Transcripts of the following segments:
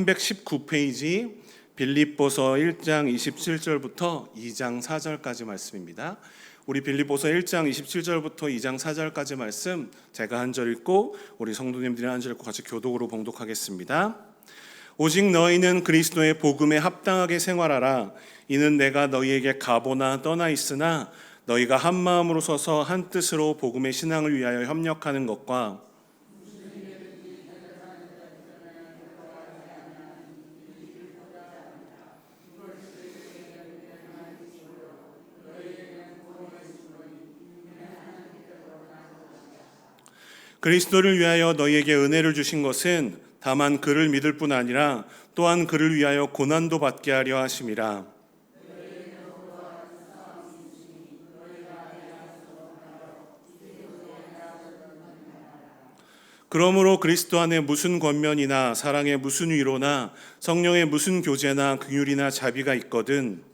319페이지 빌립보서 1장 27절부터 2장 4절까지 말씀입니다. 우리 빌립보서 1장 27절부터 2장 4절까지 말씀 제가 한 절 읽고 우리 성도님들이 한 절 읽고 같이 교독으로 봉독하겠습니다. 오직 너희는 그리스도의 복음에 합당하게 생활하라. 이는 내가 너희에게 가보나 떠나 있으나 너희가 한 마음으로 서서 한 뜻으로 복음의 신앙을 위하여 협력하는 것과 그리스도를 위하여 너희에게 은혜를 주신 것은 다만 그를 믿을 뿐 아니라 또한 그를 위하여 고난도 받게 하려 하심이라. 그러므로 그리스도 안에 무슨 권면이나 사랑의 무슨 위로나 성령의 무슨 교제나 긍휼이나 자비가 있거든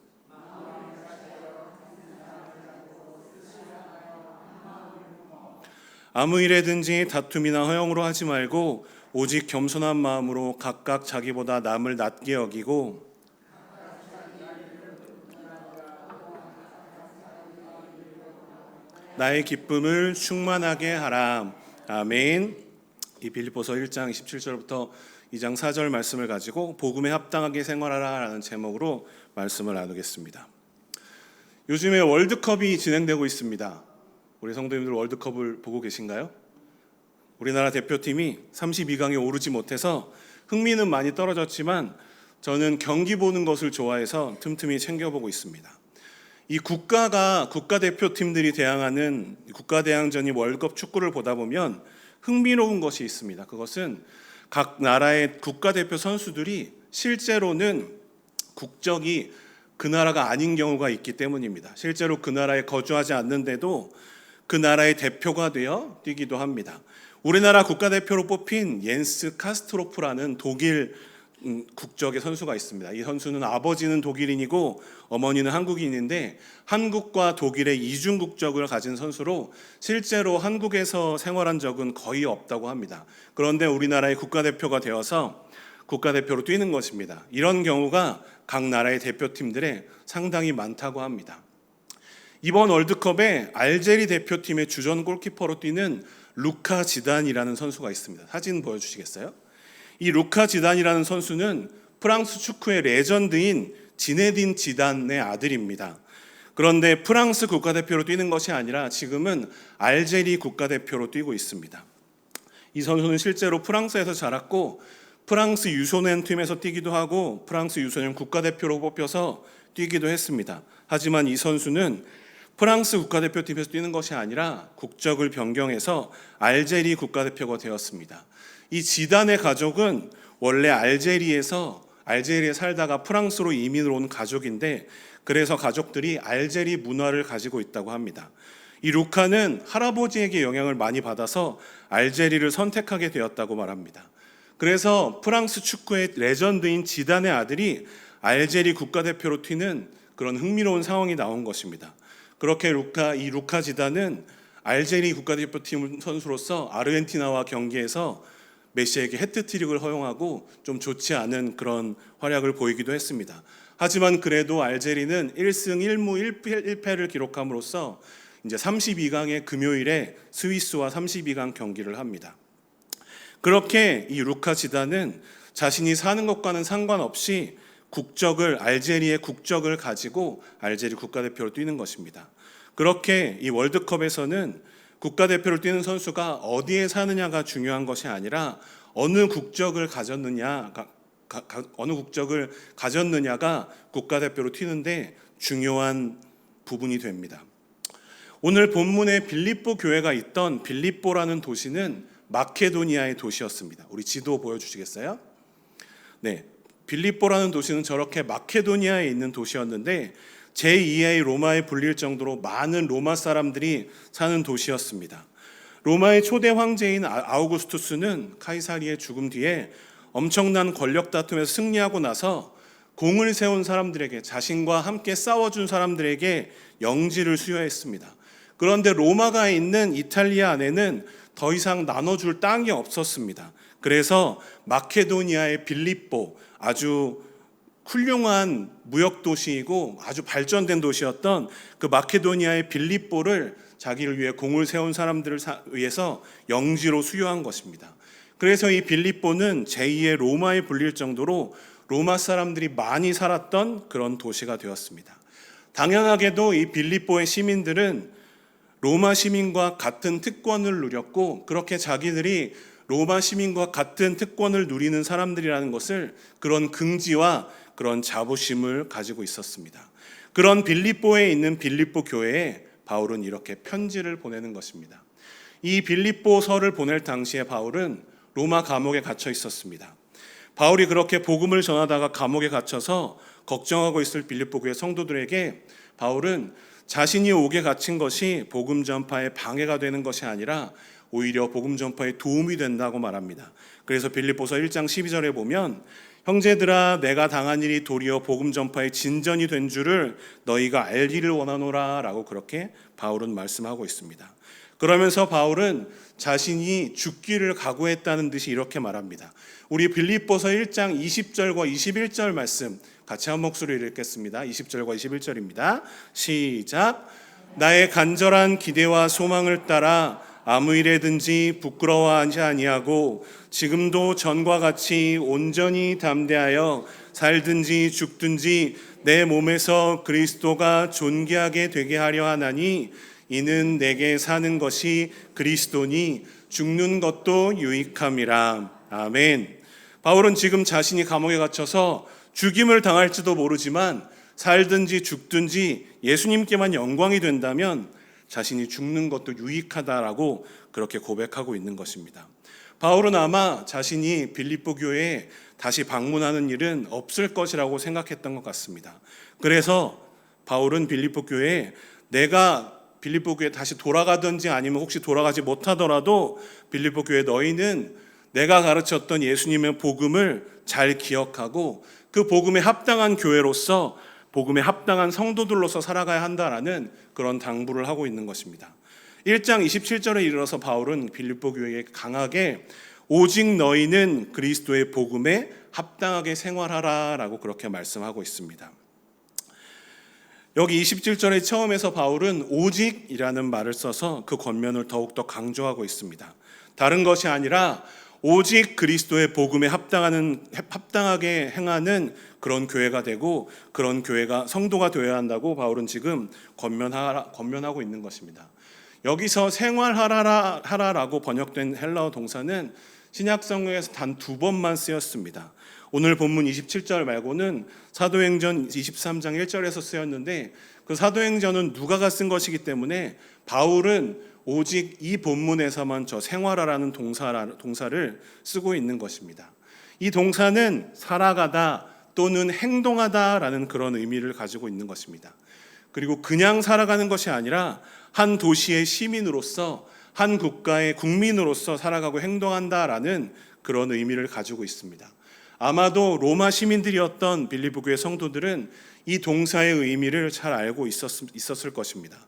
아무 일에든지 다툼이나 허영으로 하지 말고 오직 겸손한 마음으로 각각 자기보다 남을 낮게 여기고 나의 기쁨을 충만하게 하라. 아멘. 이 빌립보서 1장 27절부터 2장 4절 말씀을 가지고 복음에 합당하게 생활하라라는 제목으로 말씀을 나누겠습니다. 요즘에 월드컵이 진행되고 있습니다. 우리 성도님들 월드컵을 보고 계신가요? 우리나라 대표팀이 32강에 오르지 못해서 흥미는 많이 떨어졌지만 저는 경기 보는 것을 좋아해서 틈틈이 챙겨보고 있습니다. 이 국가대표팀들이 대항하는 국가대항전이 월드컵 축구를 보다 보면 흥미로운 것이 있습니다. 그것은 각 나라의 국가대표 선수들이 실제로는 국적이 그 나라가 아닌 경우가 있기 때문입니다. 실제로 그 나라에 거주하지 않는데도 그 나라의 대표가 되어 뛰기도 합니다. 우리나라 국가대표로 뽑힌 옌스 카스트로프라는 독일 국적의 선수가 있습니다. 이 선수는 아버지는 독일인이고 어머니는 한국인인데 한국과 독일의 이중 국적을 가진 선수로 실제로 한국에서 생활한 적은 거의 없다고 합니다. 그런데 우리나라의 국가대표가 되어서 국가대표로 뛰는 것입니다. 이런 경우가 각 나라의 대표팀들에 상당히 많다고 합니다. 이번 월드컵에 알제리 대표팀의 주전 골키퍼로 뛰는 루카 지단이라는 선수가 있습니다. 사진 보여주시겠어요? 이 루카 지단이라는 선수는 프랑스 축구의 레전드인 지네딘 지단의 아들입니다. 그런데 프랑스 국가대표로 뛰는 것이 아니라 지금은 알제리 국가대표로 뛰고 있습니다. 이 선수는 실제로 프랑스에서 자랐고 프랑스 유소년 팀에서 뛰기도 하고 프랑스 유소년 국가대표로 뽑혀서 뛰기도 했습니다. 하지만 이 선수는 프랑스 국가대표팀에서 뛰는 것이 아니라 국적을 변경해서 알제리 국가대표가 되었습니다. 이 지단의 가족은 원래 알제리에 살다가 프랑스로 이민을 온 가족인데 그래서 가족들이 알제리 문화를 가지고 있다고 합니다. 이 루카는 할아버지에게 영향을 많이 받아서 알제리를 선택하게 되었다고 말합니다. 그래서 프랑스 축구의 레전드인 지단의 아들이 알제리 국가대표로 튀는 그런 흥미로운 상황이 나온 것입니다. 그렇게 이 루카 지단은 알제리 국가대표팀 선수로서 아르헨티나와 경기에서 메시에게 해트트릭을 허용하고 좀 좋지 않은 그런 활약을 보이기도 했습니다. 하지만 그래도 알제리는 1승 1무 1패를 기록함으로써 이제 32강의 금요일에 스위스와 32강 경기를 합니다. 그렇게 이 루카 지단은 자신이 사는 것과는 상관없이 알제리의 국적을 가지고 알제리 국가대표로 뛰는 것입니다. 그렇게 이 월드컵에서는 국가대표를 뛰는 선수가 어디에 사느냐가 중요한 것이 아니라 어느 국적을 가졌느냐가 국가대표로 튀는데 중요한 부분이 됩니다. 오늘 본문에 빌립보 교회가 있던 빌립보라는 도시는 마케도니아의 도시였습니다. 우리 지도 보여주시겠어요? 네, 빌립보라는 도시는 저렇게 마케도니아에 있는 도시였는데 제2의 로마에 불릴 정도로 많은 로마 사람들이 사는 도시였습니다. 로마의 초대 황제인 아우구스투스는 카이사리의 죽음 뒤에 엄청난 권력 다툼에서 승리하고 나서 공을 세운 사람들에게, 자신과 함께 싸워준 사람들에게 영지를 수여했습니다. 그런데 로마가 있는 이탈리아 안에는 더 이상 나눠줄 땅이 없었습니다. 그래서 마케도니아의 빌립보, 아주 훌륭한 무역 도시이고 아주 발전된 도시였던 그 마케도니아의 빌립보를 자기를 위해 공을 세운 사람들을 위해서 영지로 수요한 것입니다. 그래서 이 빌립보는 제2의 로마에 불릴 정도로 로마 사람들이 많이 살았던 그런 도시가 되었습니다. 당연하게도 이 빌립보의 시민들은 로마 시민과 같은 특권을 누렸고, 그렇게 자기들이 로마 시민과 같은 특권을 누리는 사람들이라는 것을, 그런 긍지와 그런 자부심을 가지고 있었습니다. 그런 빌립보에 있는 빌립보 교회에 바울은 이렇게 편지를 보내는 것입니다. 이 빌립보서를 보낼 당시에 바울은 로마 감옥에 갇혀 있었습니다. 바울이 그렇게 복음을 전하다가 감옥에 갇혀서 걱정하고 있을 빌립보 교회 성도들에게 바울은 자신이 옥에 갇힌 것이 복음 전파에 방해가 되는 것이 아니라 오히려 복음 전파에 도움이 된다고 말합니다. 그래서 빌립보서 1장 12절에 보면, 형제들아, 내가 당한 일이 도리어 복음 전파의 진전이 된 줄을 너희가 알기를 원하노라 라고 그렇게 바울은 말씀하고 있습니다. 그러면서 바울은 자신이 죽기를 각오했다는 듯이 이렇게 말합니다. 우리 빌립보서 1장 20절과 21절 말씀 같이 한 목소리로 읽겠습니다. 20절과 21절입니다. 시작. 나의 간절한 기대와 소망을 따라 아무 일에든지 부끄러워하지 아니하고 지금도 전과 같이 온전히 담대하여 살든지 죽든지 내 몸에서 그리스도가 존귀하게 되게 하려 하나니, 이는 내게 사는 것이 그리스도니 죽는 것도 유익함이라. 아멘. 바울은 지금 자신이 감옥에 갇혀서 죽임을 당할지도 모르지만 살든지 죽든지 예수님께만 영광이 된다면 자신이 죽는 것도 유익하다라고 그렇게 고백하고 있는 것입니다. 바울은 아마 자신이 빌립보 교회에 다시 방문하는 일은 없을 것이라고 생각했던 것 같습니다. 그래서 바울은 빌립보 교회에, 내가 빌립보 교회에 다시 돌아가든지 아니면 혹시 돌아가지 못하더라도 빌립보 교회 너희는 내가 가르쳤던 예수님의 복음을 잘 기억하고 그 복음에 합당한 교회로서, 복음에 합당한 성도들로서 살아가야 한다라는 그런 당부를 하고 있는 것입니다. 1장 27절에 이르러서 바울은 빌립보 교회에 강하게 오직 너희는 그리스도의 복음에 합당하게 생활하라 라고 그렇게 말씀하고 있습니다. 여기 27절의 처음에서 바울은 오직이라는 말을 써서 그 권면을 더욱더 강조하고 있습니다. 다른 것이 아니라 오직 그리스도의 복음에 합당하게 행하는 그런 교회가 되고, 그런 교회가 성도가 되어야 한다고 바울은 지금 권면하고 있는 것입니다. 여기서 생활하라라고 번역된 헬라어 동사는 신약 성경에서 단 2번만 쓰였습니다. 오늘 본문 27절 말고는 사도행전 23장 1절에서 쓰였는데, 그 사도행전은 누가가 쓴 것이기 때문에 바울은 오직 이 본문에서만 저 생활하라는 동사를 쓰고 있는 것입니다. 이 동사는 살아가다 또는 행동하다라는 그런 의미를 가지고 있는 것입니다. 그리고 그냥 살아가는 것이 아니라 한 도시의 시민으로서, 한 국가의 국민으로서 살아가고 행동한다라는 그런 의미를 가지고 있습니다. 아마도 로마 시민들이었던 빌립보 교회 성도들은 이 동사의 의미를 잘 알고 있었을 것입니다.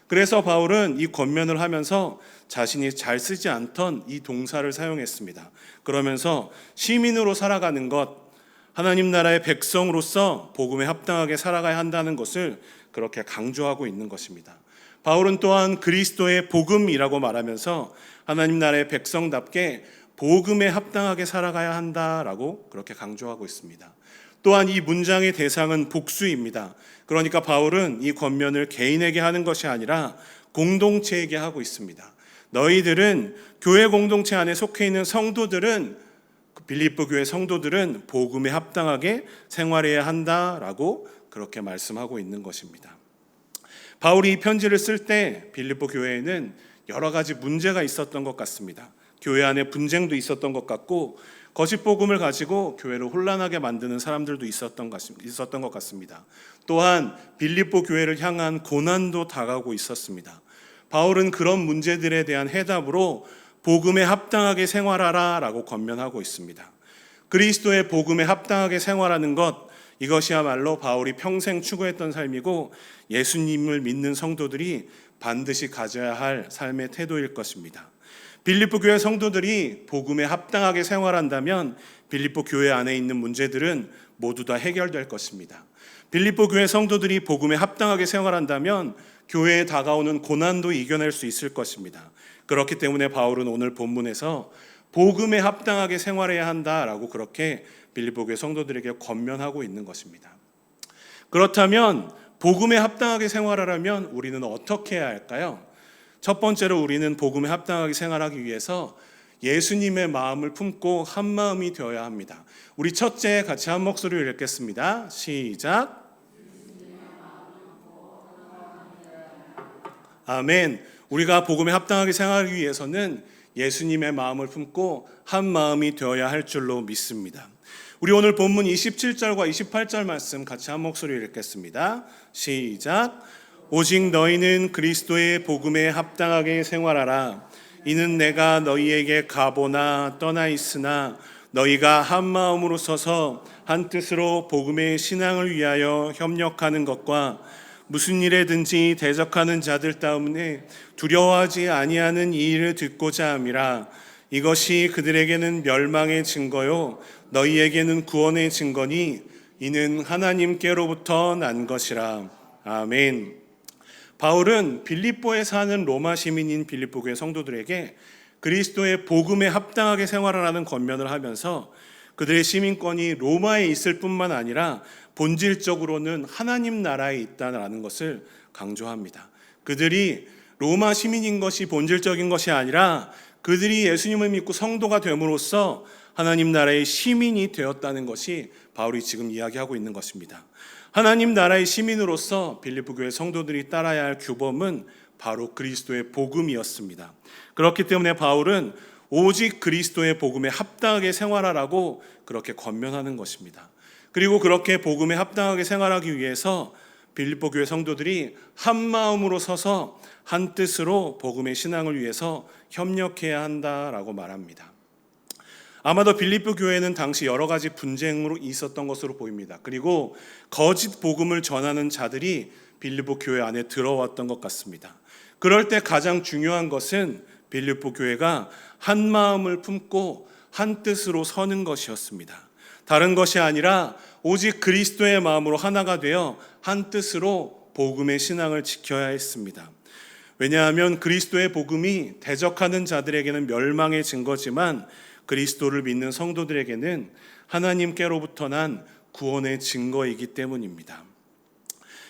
그래서 바울은 이 권면을 하면서 자신이 잘 쓰지 않던 이 동사를 사용했습니다. 그러면서 시민으로 살아가는 것, 하나님 나라의 백성으로서 복음에 합당하게 살아가야 한다는 것을 그렇게 강조하고 있는 것입니다. 바울은 또한 그리스도의 복음이라고 말하면서 하나님 나라의 백성답게 복음에 합당하게 살아가야 한다라고 그렇게 강조하고 있습니다. 또한 이 문장의 대상은 복수입니다. 그러니까 바울은 이 권면을 개인에게 하는 것이 아니라 공동체에게 하고 있습니다. 너희들은, 교회 공동체 안에 속해 있는 성도들은, 빌립보 교회 성도들은 복음에 합당하게 생활해야 한다라고 그렇게 말씀하고 있는 것입니다. 바울이 이 편지를 쓸 때 빌립보 교회에는 여러 가지 문제가 있었던 것 같습니다. 교회 안에 분쟁도 있었던 것 같고, 거짓 복음을 가지고 교회를 혼란하게 만드는 사람들도 있었던 것 같습니다. 또한 빌립보 교회를 향한 고난도 다가오고 있었습니다. 바울은 그런 문제들에 대한 해답으로 복음에 합당하게 생활하라라고 권면하고 있습니다. 그리스도의 복음에 합당하게 생활하는 것, 이것이야말로 바울이 평생 추구했던 삶이고 예수님을 믿는 성도들이 반드시 가져야 할 삶의 태도일 것입니다. 빌립보 교회 성도들이 복음에 합당하게 생활한다면 빌립보 교회 안에 있는 문제들은 모두 다 해결될 것입니다. 빌립보 교회 성도들이 복음에 합당하게 생활한다면 교회에 다가오는 고난도 이겨낼 수 있을 것입니다. 그렇기 때문에 바울은 오늘 본문에서 복음에 합당하게 생활해야 한다라고 그렇게 빌립보 교회 성도들에게 권면하고 있는 것입니다. 그렇다면 복음에 합당하게 생활하려면 우리는 어떻게 해야 할까요? 첫 번째로 우리는 복음에 합당하게 생활하기 위해서 예수님의 마음을 품고 한 마음이 되어야 합니다. 우리 첫째 같이 한 목소리로 읽겠습니다. 시작. 아멘. 우리가 복음에 합당하게 생활하기 위해서는 예수님의 마음을 품고 한 마음이 되어야 할 줄로 믿습니다. 우리 오늘 본문 27절과 28절 말씀 같이 한 목소리로 읽겠습니다. 시작. 오직 너희는 그리스도의 복음에 합당하게 생활하라. 이는 내가 너희에게 가보나 떠나 있으나 너희가 한 마음으로 서서 한 뜻으로 복음의 신앙을 위하여 협력하는 것과 무슨 일에든지 대적하는 자들 때문에 두려워하지 아니하는 이 일을 듣고자 함이라. 이것이 그들에게는 멸망의 증거요 너희에게는 구원의 증거니 이는 하나님께로부터 난 것이라. 아멘. 바울은 빌립보에 사는 로마 시민인 빌립보 교회 성도들에게 그리스도의 복음에 합당하게 생활하라는 권면을 하면서 그들의 시민권이 로마에 있을 뿐만 아니라 본질적으로는 하나님 나라에 있다는 것을 강조합니다. 그들이 로마 시민인 것이 본질적인 것이 아니라 그들이 예수님을 믿고 성도가 됨으로써 하나님 나라의 시민이 되었다는 것이 바울이 지금 이야기하고 있는 것입니다. 하나님 나라의 시민으로서 빌립보 교회 성도들이 따라야 할 규범은 바로 그리스도의 복음이었습니다. 그렇기 때문에 바울은 오직 그리스도의 복음에 합당하게 생활하라고 그렇게 권면하는 것입니다. 그리고 그렇게 복음에 합당하게 생활하기 위해서 빌립보 교회 성도들이 한 마음으로 서서 한 뜻으로 복음의 신앙을 위해서 협력해야 한다라고 말합니다. 아마도 빌립보 교회는 당시 여러 가지 분쟁으로 있었던 것으로 보입니다. 그리고 거짓 복음을 전하는 자들이 빌립보 교회 안에 들어왔던 것 같습니다. 그럴 때 가장 중요한 것은 빌립보 교회가 한 마음을 품고 한 뜻으로 서는 것이었습니다. 다른 것이 아니라 오직 그리스도의 마음으로 하나가 되어 한 뜻으로 복음의 신앙을 지켜야 했습니다. 왜냐하면 그리스도의 복음이 대적하는 자들에게는 멸망의 증거지만 그리스도를 믿는 성도들에게는 하나님께로부터 난 구원의 증거이기 때문입니다.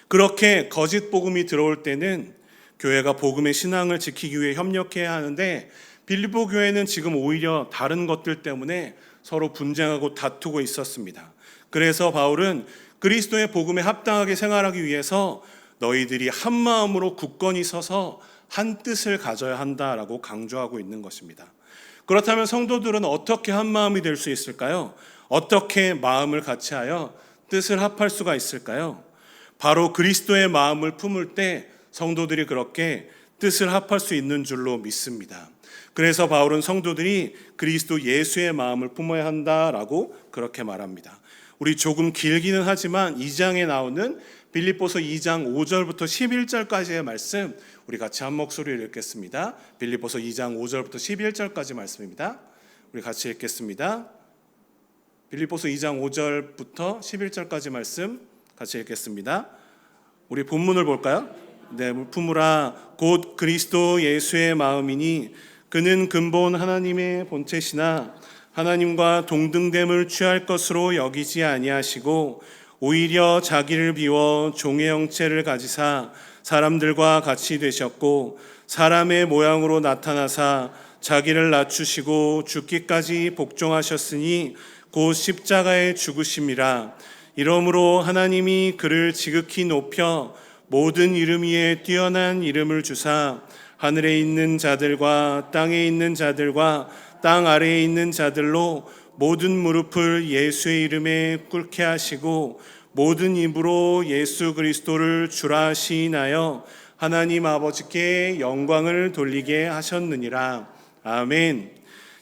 그렇게 거짓 복음이 들어올 때는 교회가 복음의 신앙을 지키기 위해 협력해야 하는데 빌립보 교회는 지금 오히려 다른 것들 때문에 서로 분쟁하고 다투고 있었습니다. 그래서 바울은 그리스도의 복음에 합당하게 생활하기 위해서 너희들이 한 마음으로 굳건히 서서 한 뜻을 가져야 한다라고 강조하고 있는 것입니다. 그렇다면 성도들은 어떻게 한 마음이 될 수 있을까요? 어떻게 마음을 같이하여 뜻을 합할 수가 있을까요? 바로 그리스도의 마음을 품을 때 성도들이 그렇게 뜻을 합할 수 있는 줄로 믿습니다. 그래서 바울은 성도들이 그리스도 예수의 마음을 품어야 한다라고 그렇게 말합니다. 우리 조금 길기는 하지만 2장에 나오는 빌립보서 2장 5절부터 11절까지의 말씀 우리 같이 한 목소리로 읽겠습니다. 빌립보서 2장 5절부터 11절까지 말씀입니다. 우리 같이 읽겠습니다. 빌립보서 2장 5절부터 11절까지 말씀 같이 읽겠습니다. 우리 본문을 볼까요? 네, 품으라 곧 그리스도 예수의 마음이니 그는 근본 하나님의 본체시나 하나님과 동등됨을 취할 것으로 여기지 아니하시고 오히려 자기를 비워 종의 형체를 가지사 사람들과 같이 되셨고 사람의 모양으로 나타나사 자기를 낮추시고 죽기까지 복종하셨으니 곧 십자가의 죽으심이라. 이러므로 하나님이 그를 지극히 높여 모든 이름 위에 뛰어난 이름을 주사 하늘에 있는 자들과 땅에 있는 자들과 땅 아래에 있는 자들로 모든 무릎을 예수의 이름에 꿇게 하시고 모든 입으로 예수 그리스도를 주라 시인하여 하나님 아버지께 영광을 돌리게 하셨느니라. 아멘.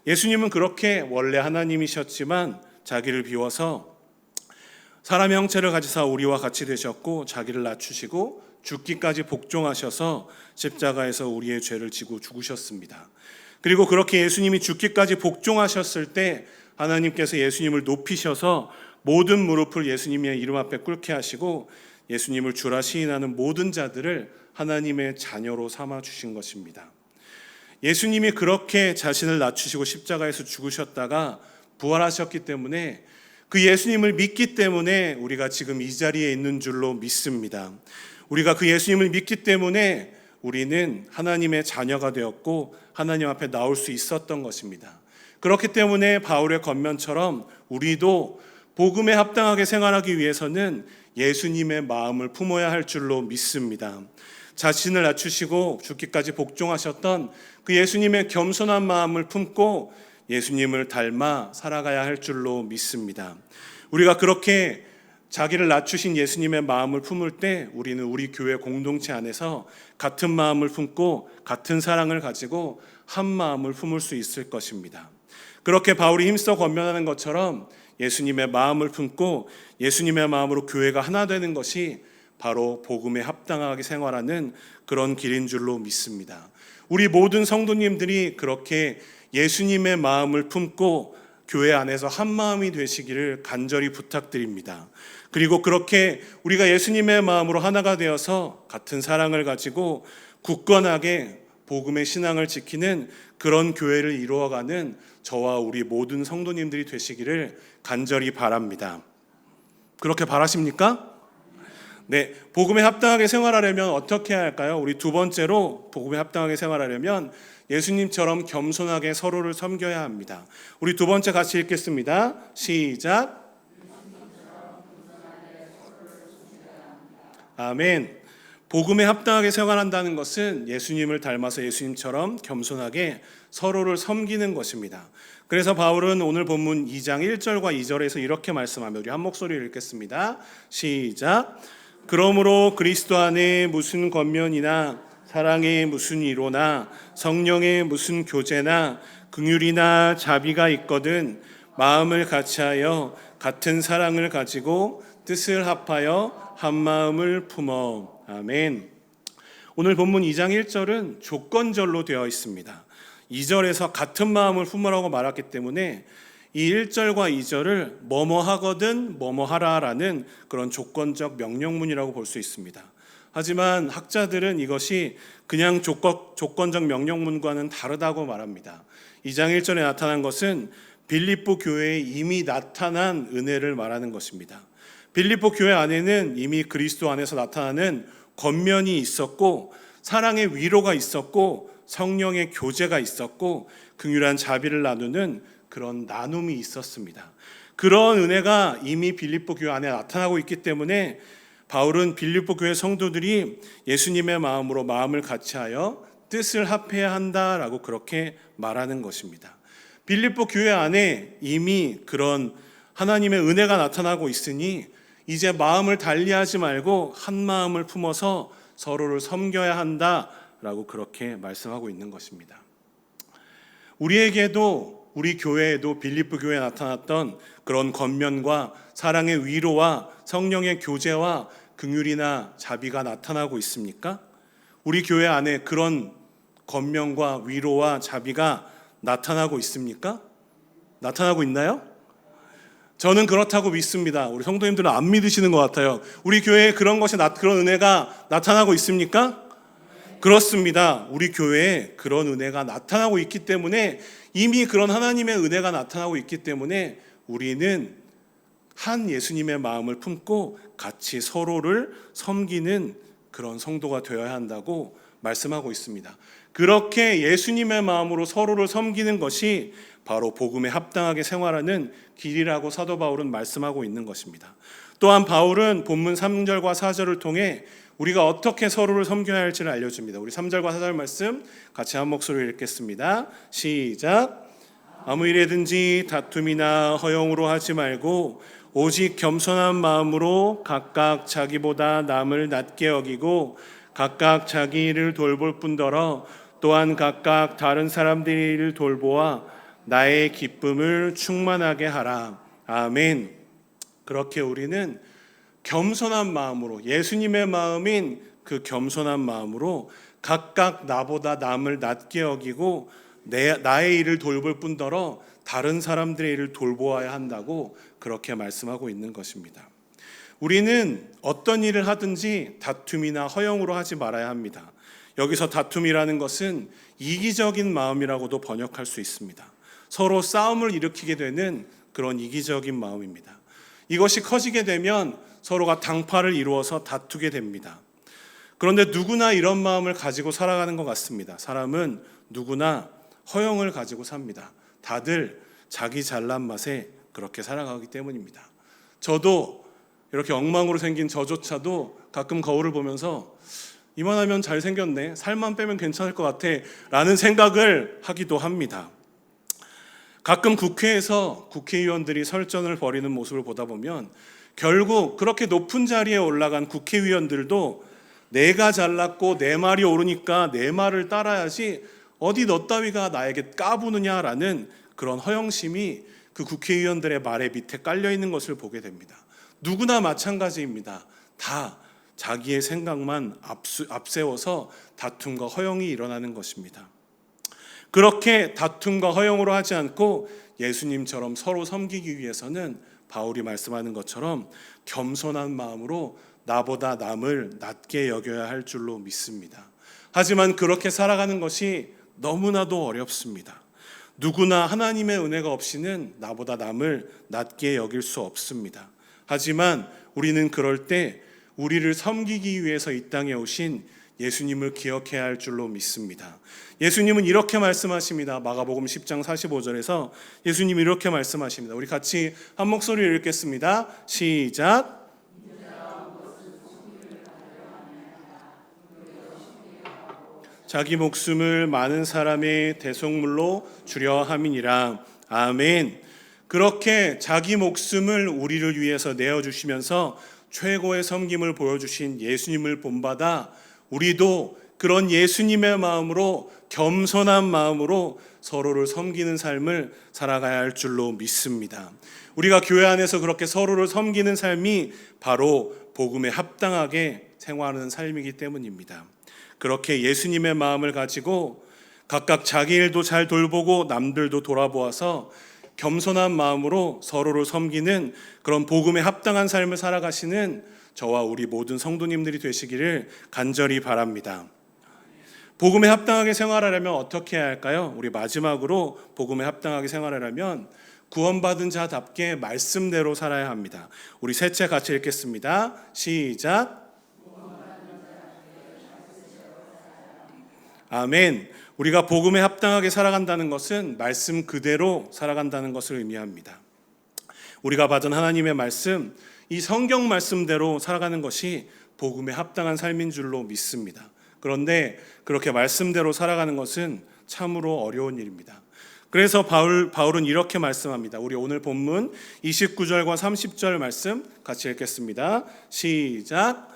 예수님은 그렇게 원래 하나님이셨지만 자기를 비워서 사람의 형체를 가지사 우리와 같이 되셨고 자기를 낮추시고 죽기까지 복종하셔서 십자가에서 우리의 죄를 지고 죽으셨습니다. 그리고 그렇게 예수님이 죽기까지 복종하셨을 때 하나님께서 예수님을 높이셔서 모든 무릎을 예수님의 이름 앞에 꿇게 하시고 예수님을 주라 시인하는 모든 자들을 하나님의 자녀로 삼아 주신 것입니다. 예수님이 그렇게 자신을 낮추시고 십자가에서 죽으셨다가 부활하셨기 때문에 그 예수님을 믿기 때문에 우리가 지금 이 자리에 있는 줄로 믿습니다. 우리가 그 예수님을 믿기 때문에 우리는 하나님의 자녀가 되었고 하나님 앞에 나올 수 있었던 것입니다. 그렇기 때문에 바울의 권면처럼 우리도 복음에 합당하게 생활하기 위해서는 예수님의 마음을 품어야 할 줄로 믿습니다. 자신을 낮추시고 죽기까지 복종하셨던 그 예수님의 겸손한 마음을 품고 예수님을 닮아 살아가야 할 줄로 믿습니다. 우리가 그렇게 자기를 낮추신 예수님의 마음을 품을 때 우리는 우리 교회 공동체 안에서 같은 마음을 품고 같은 사랑을 가지고 한 마음을 품을 수 있을 것입니다. 그렇게 바울이 힘써 권면하는 것처럼 예수님의 마음을 품고 예수님의 마음으로 교회가 하나 되는 것이 바로 복음에 합당하게 생활하는 그런 길인 줄로 믿습니다. 우리 모든 성도님들이 그렇게 예수님의 마음을 품고 교회 안에서 한 마음이 되시기를 간절히 부탁드립니다. 그리고 그렇게 우리가 예수님의 마음으로 하나가 되어서 같은 사랑을 가지고 굳건하게 복음의 신앙을 지키는 그런 교회를 이루어가는 저와 우리 모든 성도님들이 되시기를 간절히 바랍니다. 그렇게 바라십니까? 네, 복음에 합당하게 생활하려면 어떻게 해야 할까요? 우리 두 번째로 복음에 합당하게 생활하려면 예수님처럼 겸손하게 서로를 섬겨야 합니다. 우리 두 번째 같이 읽겠습니다. 시작. 아멘. 복음에 합당하게 생활한다는 것은 예수님을 닮아서 예수님처럼 겸손하게 서로를 섬기는 것입니다. 그래서 바울은 오늘 본문 2장 1절과 2절에서 이렇게 말씀하며 우리 한 목소리를 읽겠습니다. 시작. 그러므로 그리스도 안에 무슨 권면이나 사랑의 무슨 위로나 성령의 무슨 교제나 긍휼이나 자비가 있거든 마음을 같이하여 같은 사랑을 가지고 뜻을 합하여 한 마음을 품어. 아멘. 오늘 본문 2장 1절은 조건절로 되어 있습니다. 2절에서 같은 마음을 품으라고 말했기 때문에 이 1절과 2절을 뭐뭐 하거든 뭐뭐 하라라는 그런 조건적 명령문이라고 볼 수 있습니다. 하지만 학자들은 이것이 그냥 조건적 명령문과는 다르다고 말합니다. 2장 1절에 나타난 것은 빌립보 교회에 이미 나타난 은혜를 말하는 것입니다. 빌립보 교회 안에는 이미 그리스도 안에서 나타나는 권면이 있었고 사랑의 위로가 있었고 성령의 교제가 있었고 긍휼한 자비를 나누는 그런 나눔이 있었습니다. 그런 은혜가 이미 빌립보 교회 안에 나타나고 있기 때문에 바울은 빌립보 교회 성도들이 예수님의 마음으로 마음을 같이하여 뜻을 합해야 한다라고 그렇게 말하는 것입니다. 빌립보 교회 안에 이미 그런 하나님의 은혜가 나타나고 있으니 이제 마음을 달리하지 말고 한 마음을 품어서 서로를 섬겨야 한다라고 그렇게 말씀하고 있는 것입니다. 우리에게도 우리 교회에도 빌립보 교회에 나타났던 그런 권면과 사랑의 위로와 성령의 교제와 긍휼이나 자비가 나타나고 있습니까? 우리 교회 안에 그런 권면과 위로와 자비가 나타나고 있습니까? 나타나고 있나요? 저는 그렇다고 믿습니다. 우리 성도님들은 안 믿으시는 것 같아요. 우리 교회에 그런 은혜가 나타나고 있습니까? 그렇습니다. 우리 교회에 그런 은혜가 나타나고 있기 때문에 이미 그런 하나님의 은혜가 나타나고 있기 때문에 우리는 한 예수님의 마음을 품고 같이 서로를 섬기는 그런 성도가 되어야 한다고 말씀하고 있습니다. 그렇게 예수님의 마음으로 서로를 섬기는 것이 바로 복음에 합당하게 생활하는 길이라고 사도 바울은 말씀하고 있는 것입니다. 또한 바울은 본문 3절과 4절을 통해 우리가 어떻게 서로를 섬겨야 할지를 알려줍니다. 우리 3절과 4절 말씀 같이 한 목소리로 읽겠습니다. 시작. 아무 일에든지 다툼이나 허용으로 하지 말고 오직 겸손한 마음으로 각각 자기보다 남을 낮게 여기고 각각 자기 일을 돌볼 뿐더러 또한 각각 다른 사람들의 일을 돌보아 나의 기쁨을 충만하게 하라. 아멘. 그렇게 우리는 겸손한 마음으로 예수님의 마음인 그 겸손한 마음으로 각각 나보다 남을 낮게 여기고 나의 일을 돌볼 뿐더러 다른 사람들의 일을 돌보아야 한다고 그렇게 말씀하고 있는 것입니다. 우리는 어떤 일을 하든지 다툼이나 허영으로 하지 말아야 합니다. 여기서 다툼이라는 것은 이기적인 마음이라고도 번역할 수 있습니다. 서로 싸움을 일으키게 되는 그런 이기적인 마음입니다. 이것이 커지게 되면 서로가 당파를 이루어서 다투게 됩니다. 그런데 누구나 이런 마음을 가지고 살아가는 것 같습니다. 사람은 누구나 허영을 가지고 삽니다. 다들 자기 잘난 맛에 그렇게 살아가기 때문입니다. 저도 이렇게 엉망으로 생긴 저조차도 가끔 거울을 보면서 이만하면 잘생겼네, 살만 빼면 괜찮을 것 같아 라는 생각을 하기도 합니다. 가끔 국회에서 국회의원들이 설전을 벌이는 모습을 보다 보면 결국 그렇게 높은 자리에 올라간 국회의원들도 내가 잘났고 내 말이 옳으니까 내 말을 따라야지 어디 너 따위가 나에게 까부느냐라는 그런 허영심이 그 국회의원들의 말에 밑에 깔려 있는 것을 보게 됩니다. 누구나 마찬가지입니다. 다 자기의 생각만 앞세워서 다툼과 허영이 일어나는 것입니다. 그렇게 다툼과 허영으로 하지 않고 예수님처럼 서로 섬기기 위해서는 바울이 말씀하는 것처럼 겸손한 마음으로 나보다 남을 낮게 여겨야 할 줄로 믿습니다. 하지만 그렇게 살아가는 것이 너무나도 어렵습니다. 누구나 하나님의 은혜가 없이는 나보다 남을 낮게 여길 수 없습니다. 하지만 우리는 그럴 때 우리를 섬기기 위해서 이 땅에 오신 예수님을 기억해야 할 줄로 믿습니다. 예수님은 이렇게 말씀하십니다. 마가복음 10장 45절에서 예수님이 이렇게 말씀하십니다. 우리 같이 한 목소리로 읽겠습니다. 시작. 자기 목숨을 많은 사람의 대속물로 주려 함이니라. 아멘. 그렇게 자기 목숨을 우리를 위해서 내어주시면서 최고의 섬김을 보여주신 예수님을 본받아 우리도 그런 예수님의 마음으로, 겸손한 마음으로 서로를 섬기는 삶을 살아가야 할 줄로 믿습니다. 우리가 교회 안에서 그렇게 서로를 섬기는 삶이 바로 복음에 합당하게 생활하는 삶이기 때문입니다. 그렇게 예수님의 마음을 가지고 각각 자기 일도 잘 돌보고 남들도 돌아보아서 겸손한 마음으로 서로를 섬기는 그런 복음에 합당한 삶을 살아가시는 저와 우리 모든 성도님들이 되시기를 간절히 바랍니다. 복음에 합당하게 생활하려면 어떻게 해야 할까요? 우리 마지막으로 복음에 합당하게 생활하려면 구원받은 자답게 말씀대로 살아야 합니다. 우리 셋째 같이 읽겠습니다. 시작. 아멘. 우리가 복음에 합당하게 살아간다는 것은 말씀 그대로 살아간다는 것을 의미합니다. 우리가 받은 하나님의 말씀, 이 성경 말씀대로 살아가는 것이 복음에 합당한 삶인 줄로 믿습니다. 그런데 그렇게 말씀대로 살아가는 것은 참으로 어려운 일입니다. 그래서 바울은 이렇게 말씀합니다. 우리 오늘 본문 29절과 30절 말씀 같이 읽겠습니다. 시작.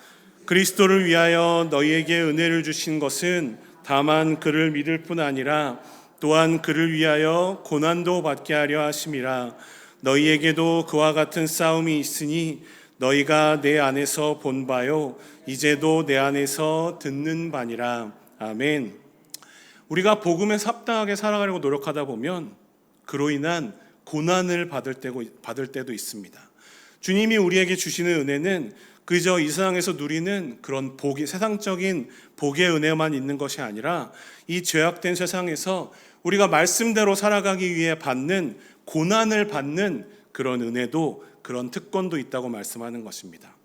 그리스도를 위하여 너희에게 은혜를 주신 것은 다만 그를 믿을 뿐 아니라 또한 그를 위하여 고난도 받게 하려 하심이라. 너희에게도 그와 같은 싸움이 있으니 너희가 내 안에서 본 바요 이제도 내 안에서 듣는 바니라. 아멘. 우리가 복음에 합당하게 살아가려고 노력하다 보면 그로 인한 고난을 받을 때도 있습니다. 주님이 우리에게 주시는 은혜는 그저 이 세상에서 누리는 그런 세상적인 복의 은혜만 있는 것이 아니라 이 죄악된 세상에서 우리가 말씀대로 살아가기 위해 받는 고난을 받는 그런 은혜도, 그런 특권도 있다고 말씀하는 것입니다.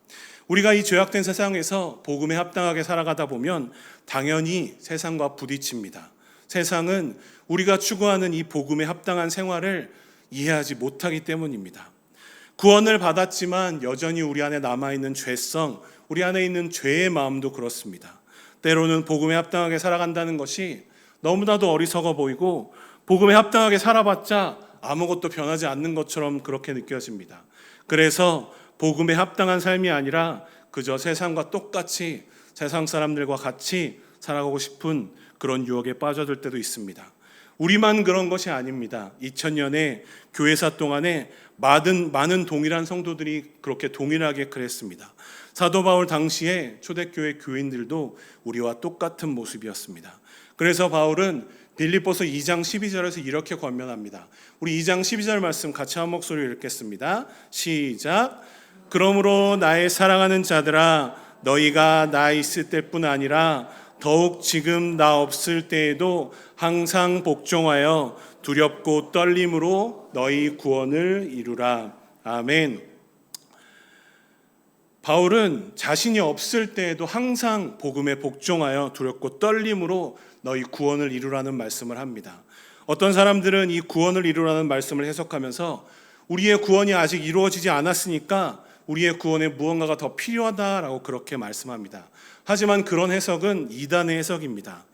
우리가 이 죄악된 세상에서 복음에 합당하게 살아가다 보면 당연히 세상과 부딪힙니다. 세상은 우리가 추구하는 이 복음에 합당한 생활을 이해하지 못하기 때문입니다. 구원을 받았지만 여전히 우리 안에 남아있는 죄성, 우리 안에 있는 죄의 마음도 그렇습니다. 때로는 복음에 합당하게 살아간다는 것이 너무나도 어리석어 보이고 복음에 합당하게 살아봤자 아무것도 변하지 않는 것처럼 그렇게 느껴집니다. 그래서 복음에 합당한 삶이 아니라 그저 세상과 똑같이 세상 사람들과 같이 살아가고 싶은 그런 유혹에 빠져들 때도 있습니다. 우리만 그런 것이 아닙니다. 2000년의 교회사 동안에 많은 동일한 성도들이 그렇게 동일하게 그랬습니다. 사도 바울 당시에 초대교회 교인들도 우리와 똑같은 모습이었습니다. 그래서 바울은 빌립보서 2장 12절에서 이렇게 권면합니다. 우리 2장 12절 말씀 같이 한 목소리로 읽겠습니다. 시작. 그러므로 나의 사랑하는 자들아, 너희가 나 있을 때뿐 아니라 더욱 지금 나 없을 때에도 항상 복종하여 두렵고 떨림으로 너희 구원을 이루라. 아멘. 바울은 자신이 없을 때에도 항상 복음에 복종하여 두렵고 떨림으로 너희 구원을 이루라는 말씀을 합니다. 어떤 사람들은 이 구원을 이루라는 말씀을 해석하면서 우리의 구원이 아직 이루어지지 않았으니까 우리의 구원에 무언가가 더 필요하다라고 그렇게 말씀합니다. 하지만 그런 해석은 이단의 해석입니다.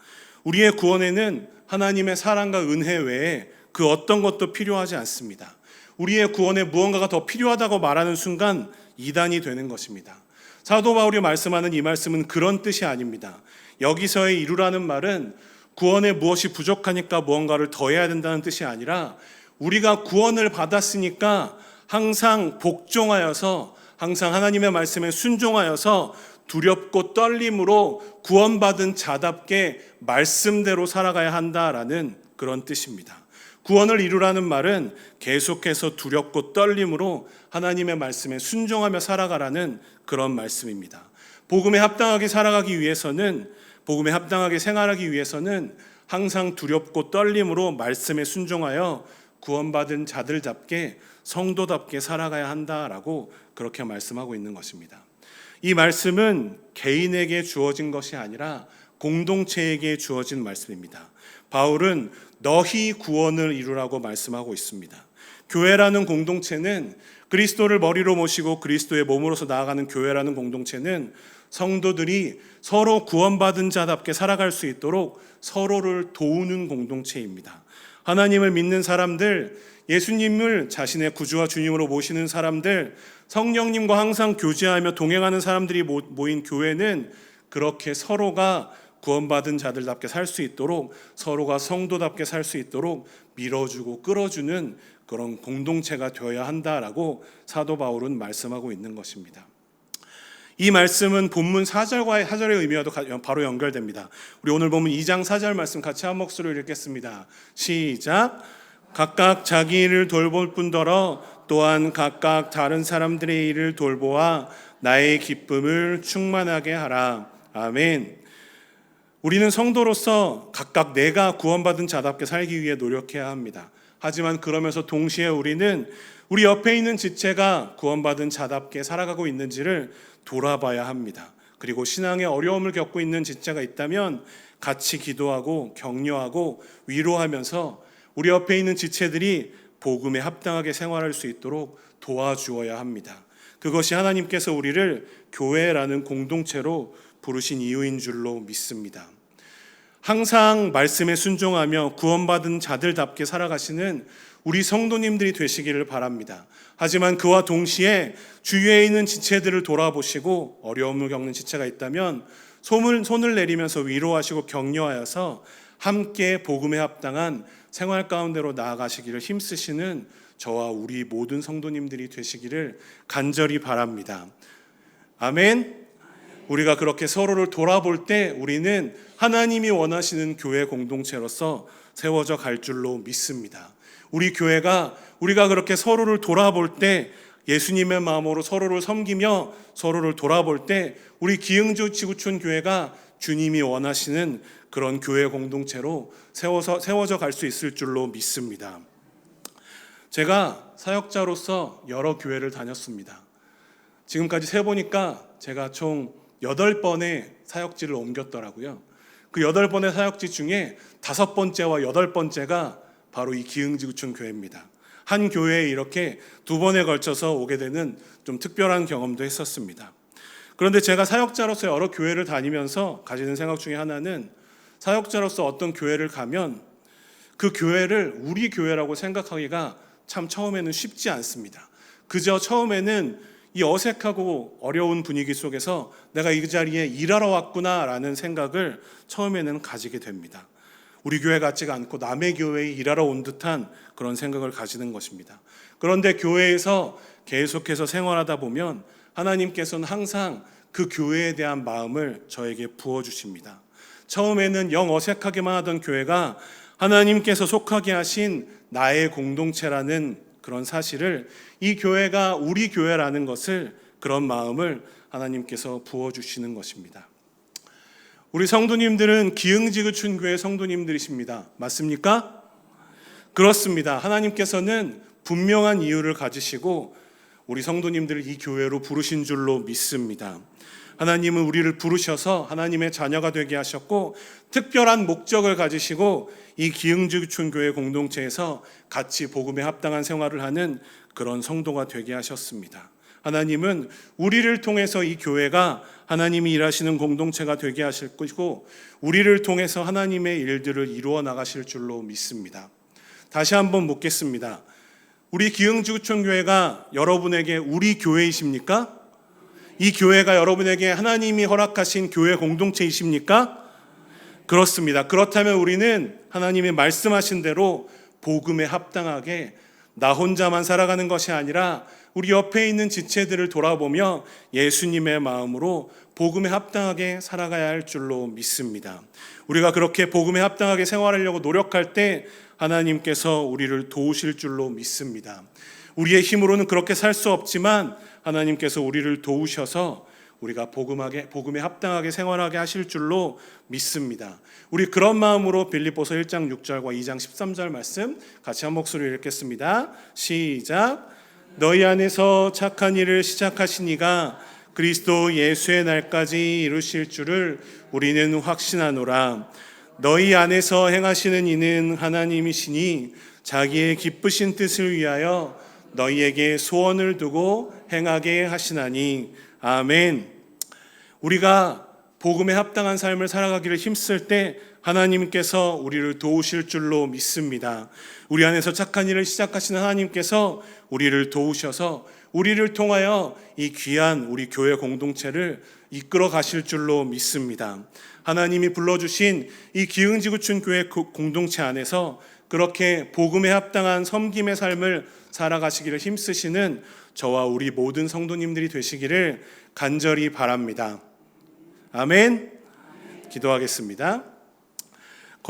우리의 구원에는 하나님의 사랑과 은혜 외에 그 어떤 것도 필요하지 않습니다. 우리의 구원에 무언가가 더 필요하다고 말하는 순간 이단이 되는 것입니다. 사도 바울이 말씀하는 이 말씀은 그런 뜻이 아닙니다. 여기서의 이루라는 말은 구원에 무엇이 부족하니까 무언가를 더해야 된다는 뜻이 아니라 우리가 구원을 받았으니까 항상 복종하여서 항상 하나님의 말씀에 순종하여서 두렵고 떨림으로 구원받은 자답게 말씀대로 살아가야 한다라는 그런 뜻입니다. 구원을 이루라는 말은 계속해서 두렵고 떨림으로 하나님의 말씀에 순종하며 살아가라는 그런 말씀입니다. 복음에 합당하게 살아가기 위해서는, 복음에 합당하게 생활하기 위해서는 항상 두렵고 떨림으로 말씀에 순종하여 구원받은 자들답게 성도답게 살아가야 한다라고 그렇게 말씀하고 있는 것입니다. 이 말씀은 개인에게 주어진 것이 아니라 공동체에게 주어진 말씀입니다. 바울은 너희 구원을 이루라고 말씀하고 있습니다. 교회라는 공동체는, 그리스도를 머리로 모시고 그리스도의 몸으로서 나아가는 교회라는 공동체는 성도들이 서로 구원받은 자답게 살아갈 수 있도록 서로를 도우는 공동체입니다. 하나님을 믿는 사람들, 예수님을 자신의 구주와 주님으로 모시는 사람들, 성령님과 항상 교제하며 동행하는 사람들이 모인 교회는 그렇게 서로가 구원받은 자들답게 살 수 있도록, 서로가 성도답게 살 수 있도록 밀어주고 끌어주는 그런 공동체가 되어야 한다라고 사도 바울은 말씀하고 있는 것입니다. 이 말씀은 본문 4절과의 4절의 의미와도 바로 연결됩니다. 우리 오늘 본문 2장 4절 말씀 같이 한 목소리로 읽겠습니다. 시작. 각각 자기 일을 돌볼 뿐더러 또한 각각 다른 사람들의 일을 돌보아 나의 기쁨을 충만하게 하라. 아멘. 우리는 성도로서 각각 내가 구원받은 자답게 살기 위해 노력해야 합니다. 하지만 그러면서 동시에 우리는 우리 옆에 있는 지체가 구원받은 자답게 살아가고 있는지를 돌아봐야 합니다. 그리고 신앙의 어려움을 겪고 있는 지체가 있다면 같이 기도하고 격려하고 위로하면서 우리 옆에 있는 지체들이 복음에 합당하게 생활할 수 있도록 도와주어야 합니다. 그것이 하나님께서 우리를 교회라는 공동체로 부르신 이유인 줄로 믿습니다. 항상 말씀에 순종하며 구원받은 자들답게 살아가시는 우리 성도님들이 되시기를 바랍니다. 하지만 그와 동시에 주위에 있는 지체들을 돌아보시고 어려움을 겪는 지체가 있다면 손을 내리면서 위로하시고 격려하여서 함께 복음에 합당한 생활 가운데로 나아가시기를 힘쓰시는 저와 우리 모든 성도님들이 되시기를 간절히 바랍니다. 아멘. 우리가 그렇게 서로를 돌아볼 때 우리는 하나님이 원하시는 교회 공동체로서 세워져 갈 줄로 믿습니다. 우리 교회가 우리가 그렇게 서로를 돌아볼 때 예수님의 마음으로 서로를 섬기며 서로를 돌아볼 때 우리 기흥주 지구촌 교회가 주님이 원하시는 그런 교회 공동체로 세워져 갈 수 있을 줄로 믿습니다. 제가 사역자로서 여러 교회를 다녔습니다. 지금까지 세보니까 제가 총 8번의 사역지를 옮겼더라고요. 그 8번의 사역지 중에 5번째와 8번째가 바로 이 기흥지구촌 교회입니다. 한 교회에 이렇게 2번에 걸쳐서 오게 되는 좀 특별한 경험도 했었습니다. 그런데 제가 사역자로서 여러 교회를 다니면서 가지는 생각 중에 하나는 사역자로서 어떤 교회를 가면 그 교회를 우리 교회라고 생각하기가 참 처음에는 쉽지 않습니다. 그저 처음에는 이 어색하고 어려운 분위기 속에서 내가 이 자리에 일하러 왔구나라는 생각을 처음에는 가지게 됩니다. 우리 교회 같지가 않고 남의 교회에 일하러 온 듯한 그런 생각을 가지는 것입니다. 그런데 교회에서 계속해서 생활하다 보면 하나님께서는 항상 그 교회에 대한 마음을 저에게 부어주십니다. 처음에는 영 어색하게만 하던 교회가 하나님께서 속하게 하신 나의 공동체라는 그런 사실을, 이 교회가 우리 교회라는 것을, 그런 마음을 하나님께서 부어주시는 것입니다. 우리 성도님들은 기흥지구촌 교회 성도님들이십니다. 맞습니까? 그렇습니다. 하나님께서는 분명한 이유를 가지시고 우리 성도님들을 이 교회로 부르신 줄로 믿습니다. 하나님은 우리를 부르셔서 하나님의 자녀가 되게 하셨고, 특별한 목적을 가지시고 이 기흥지구촌 교회 공동체에서 같이 복음에 합당한 생활을 하는 그런 성도가 되게 하셨습니다. 하나님은 우리를 통해서 이 교회가 하나님이 일하시는 공동체가 되게 하실 것이고, 우리를 통해서 하나님의 일들을 이루어 나가실 줄로 믿습니다. 다시 한번 묻겠습니다. 우리 기흥지구촌 교회가 여러분에게 우리 교회이십니까? 이 교회가 여러분에게 하나님이 허락하신 교회 공동체이십니까? 그렇습니다. 그렇다면 우리는 하나님이 말씀하신 대로 복음에 합당하게 나 혼자만 살아가는 것이 아니라 우리 옆에 있는 지체들을 돌아보며 예수님의 마음으로 복음에 합당하게 살아가야 할 줄로 믿습니다. 우리가 그렇게 복음에 합당하게 생활하려고 노력할 때 하나님께서 우리를 도우실 줄로 믿습니다. 우리의 힘으로는 그렇게 살 수 없지만 하나님께서 우리를 도우셔서 우리가 복음에 합당하게 생활하게 하실 줄로 믿습니다. 우리 그런 마음으로 빌립보서 1장 6절과 2장 13절 말씀 같이 한 목소리로 읽겠습니다. 시작. 너희 안에서 착한 일을 시작하신 이가 그리스도 예수의 날까지 이루실 줄을 우리는 확신하노라. 너희 안에서 행하시는 이는 하나님이시니 자기의 기쁘신 뜻을 위하여 너희에게 소원을 두고 행하게 하시나니. 아멘. 우리가 복음에 합당한 삶을 살아가기를 힘쓸 때 하나님께서 우리를 도우실 줄로 믿습니다. 우리 안에서 착한 일을 시작하시는 하나님께서 우리를 도우셔서 우리를 통하여 이 귀한 우리 교회 공동체를 이끌어 가실 줄로 믿습니다. 하나님이 불러주신 이 기흥지구촌 교회 공동체 안에서 그렇게 복음에 합당한 섬김의 삶을 살아가시기를 힘쓰시는 저와 우리 모든 성도님들이 되시기를 간절히 바랍니다. 아멘. 기도하겠습니다.